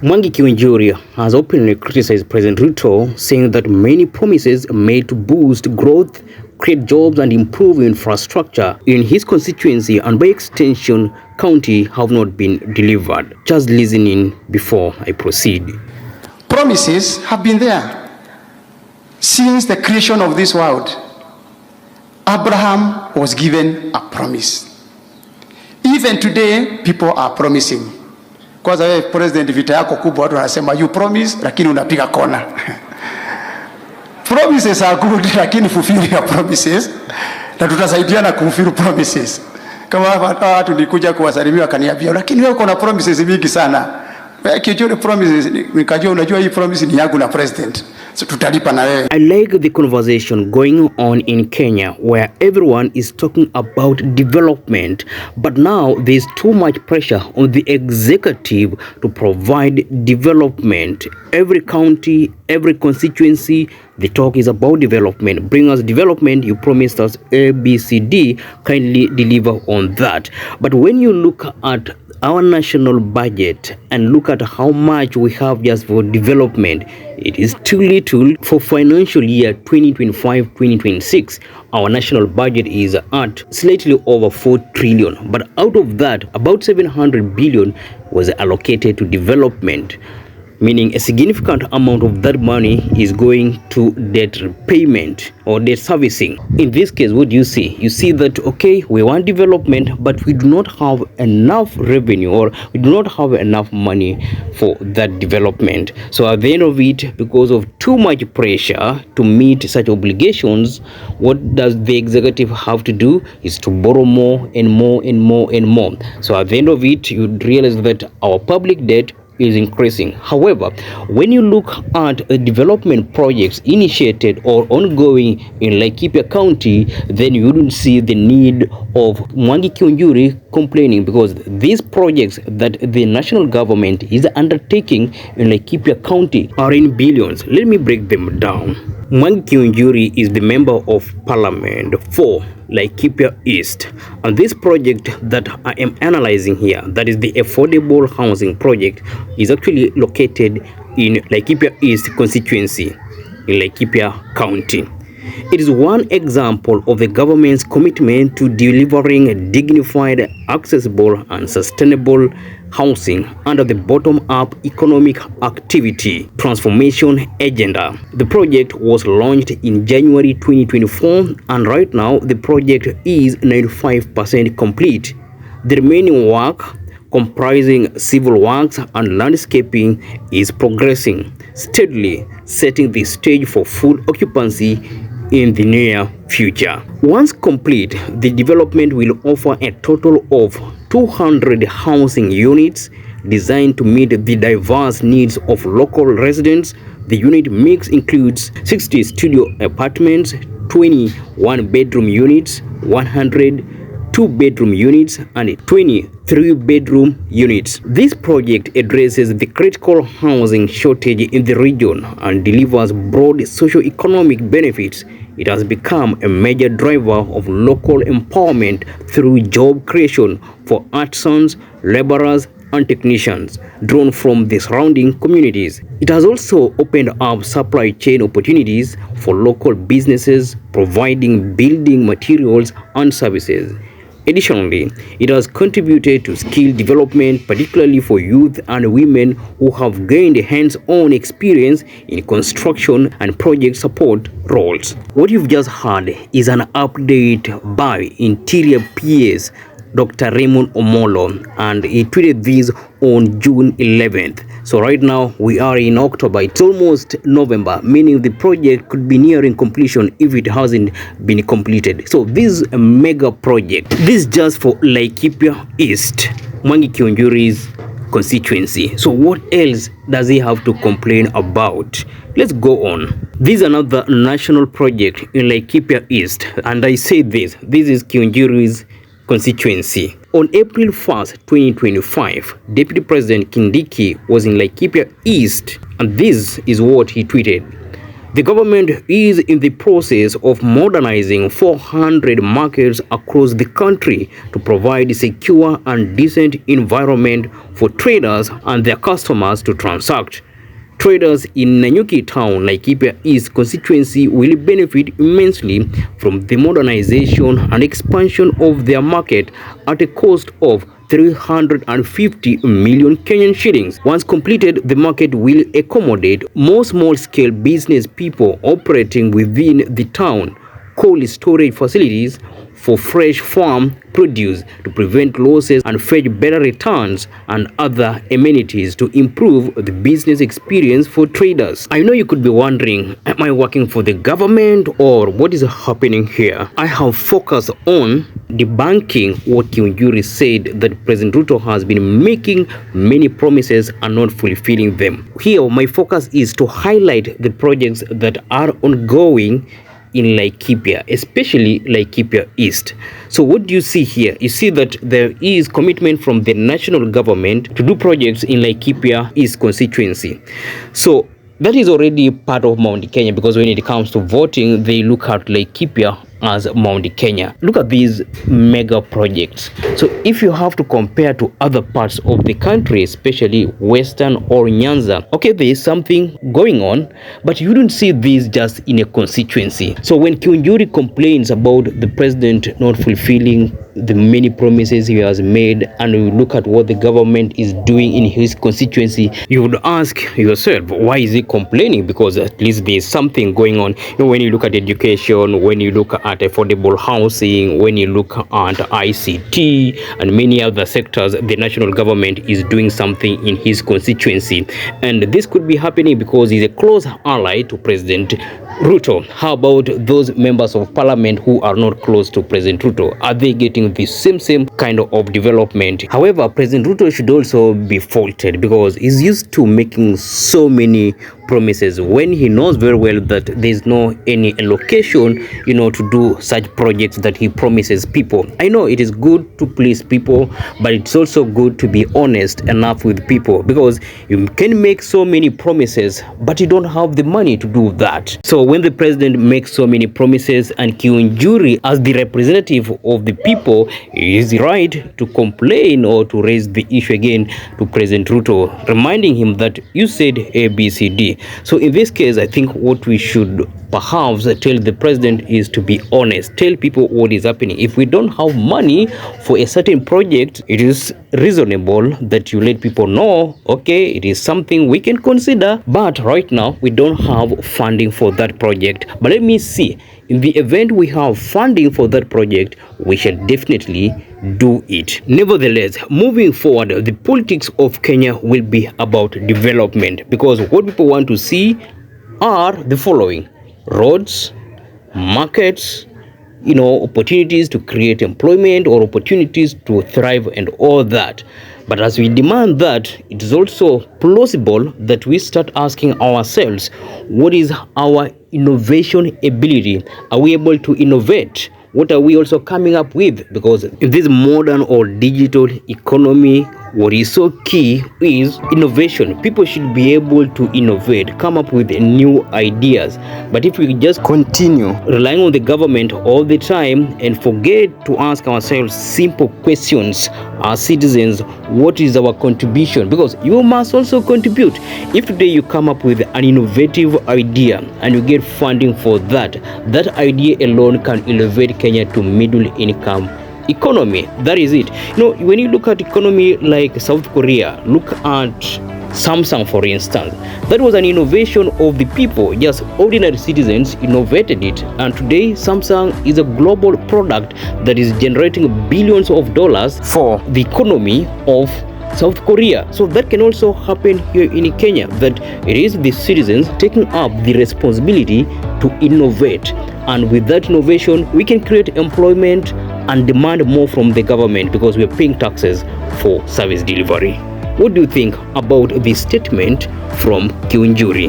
Mwangi Kiunjuri has openly criticized President Ruto, saying that many promises made to boost growth, create jobs and improve infrastructure in his constituency and by extension county have not been delivered. Just listen in before I proceed. Promises have been there since the creation of this world. Abraham was given a promise. Even today, people are promising. Kwanza wewe president, vita yako kubwa watu wanasema you promise lakini unapiga kona. Promises are good lakini fulfill your promises na tutasaidiana kufulfill promises. Kama watu nilikuja kuwasalimia kaniambia lakini wewe uko na promises mingi sana. Wewe kijua promises nikajua unajua hii promise ni yangu na president. So tutalipa na wewe. I like the conversation going on in Kenya where everyone is talking about development, but now there's too much pressure on the executive to provide development. Every county, every constituency, the talk is about development. Bring us development, you promised us A, B, C, D, kindly deliver on that. But when you look at our national budget and look at how much we have just for development, it is too little. For financial year 2025-2026, our national budget is at slightly over 4 trillion. But out of that, about 700 billion was allocated to development, meaning a significant amount of that money is going to debt repayment or debt servicing. In this case, what do you see? You see that, okay, we want development, but we do not have enough revenue or we do not have enough money for that development. So at the end of it, because of too much pressure to meet such obligations, what does the executive have to do is to borrow more and more and more and more. So at the end of it, you realize that our public debt is increasing. However, when you look at development projects initiated or ongoing in Laikipia County, then you wouldn't see the need of Mwangi Kiunjuri complaining, because these projects that the national government is undertaking in Laikipia County are in billions. Let me break them down. Mwangi Kiunjuri is the member of parliament for Laikipia East, and this project that I am analyzing here, that is the affordable housing project, is actually located in Laikipia East constituency in Laikipia County. It is one example of the government's commitment to delivering dignified, accessible and sustainable housing under the bottom-up economic activity transformation agenda. The project was launched in January 2024 and right now the project is 95% complete. The remaining work, comprising civil works and landscaping, is progressing steadily, setting the stage for full occupancy in the near future. Once complete, the development will offer a total of 200 housing units designed to meet the diverse needs of local residents. The unit mix includes 60 studio apartments, 20 one-bedroom units, 100 two-bedroom units and 20 three-bedroom units. This project addresses the critical housing shortage in the region and delivers broad socio-economic benefits. It has become a major driver of local empowerment through job creation for artisans, laborers, and technicians drawn from the surrounding communities. It has also opened up supply chain opportunities for local businesses, providing building materials and services. Additionally, it has contributed to skill development, particularly for youth and women who have gained hands-on experience in construction and project support roles. What you've just heard is an update by Interior PS Dr. Raymond Omolo, and he tweeted this on June 11th. So right now we are in October. It's almost November, meaning the project could be nearing completion if it hasn't been completed. So this is a mega project. This is just for Laikipia East, Mwangi Kiunjuri's constituency. So what else does he have to complain about? Let's go on. This is another national project in Laikipia East, and I say this is Kiunjuri's constituency. On April 1st, 2025, Deputy President Kindiki was in Laikipia East, and this is what he tweeted. The government is in the process of modernizing 400 markets across the country to provide a secure and decent environment for traders and their customers to transact. Traders in Nanyuki town, Laikipia East constituency will benefit immensely from the modernization and expansion of their market at a cost of 350 million Kenyan shillings. Once completed, the market will accommodate more small-scale business people operating within the town, cold storage facilities for fresh farm produce to prevent losses and fetch better returns, and other amenities to improve the business experience for traders. I know you could be wondering, am I working for the government or what is happening here? I have focused on debunking what Kiunjuri said, that President Ruto has been making many promises and not fulfilling them. Here, my focus is to highlight the projects that are ongoing in Laikipia, especially Laikipia East. So what do you see here? You see that there is commitment from the national government to do projects in Laikipia East constituency. So that is already part of Mount Kenya, because when it comes to voting, they look at Laikipia as Mount Kenya. Look at these mega projects. So if you have to compare to other parts of the country, especially Western or Nyanza, okay, there is something going on, but you don't see this just in a constituency. So when Kiunjuri complains about the president not fulfilling the many promises he has made, and you look at what the government is doing in his constituency, you would ask yourself, why is he complaining? Because at least there is something going on. You know, when you look at education, when you look at affordable housing, when you look at ICT and many other sectors, the national government is doing something in his constituency. And this could be happening because he's a close ally to President Ruto. How about those members of parliament who are not close to President Ruto? Are they getting the same kind of development? However, President Ruto should also be faulted because he's used to making so many promises when he knows very well that there's no any allocation, you know, to do such projects that he promises people. I know it is good to please people, but it's also good to be honest enough with people, because you can make so many promises but you don't have the money to do that. So when the president makes so many promises and Kiunjuri as the representative of the people is right to complain or to raise the issue again to President Ruto, reminding him that you said A, B, C, D. So in this case, I think what we should perhaps tell the president is to be honest, tell people what is happening. If we don't have money for a certain project, it is reasonable that you let people know, okay, it is something we can consider, but right now we don't have funding for that project. But let me see, in the event we have funding for that project, we shall definitely do it. Nevertheless, moving forward, the politics of Kenya will be about development, because what people want to see are the following: roads, markets, you know, opportunities to create employment or opportunities to thrive and all that. But as we demand that, it is also plausible that we start asking ourselves, what is our innovation ability? Are we able to innovate? What are we also coming up with? Because in this modern or digital economy, what is so key is innovation. People should be able to innovate, come up with new ideas. But if we just continue relying on the government all the time and forget to ask ourselves simple questions as citizens, what is our contribution? Because you must also contribute. If today you come up with an innovative idea and you get funding for that, that idea alone can elevate Kenya to middle income economy. That is it. You know, when you look at economy like South Korea, look at Samsung, for instance. That was an innovation of the people. Just ordinary citizens innovated it, and today Samsung is a global product that is generating billions of dollars for the economy of South Korea. So that can also happen here in Kenya, that it is the citizens taking up the responsibility to innovate, and with that innovation we can create employment and demand more from the government, because we are paying taxes for service delivery. What do you think about this statement from Kiunjuri?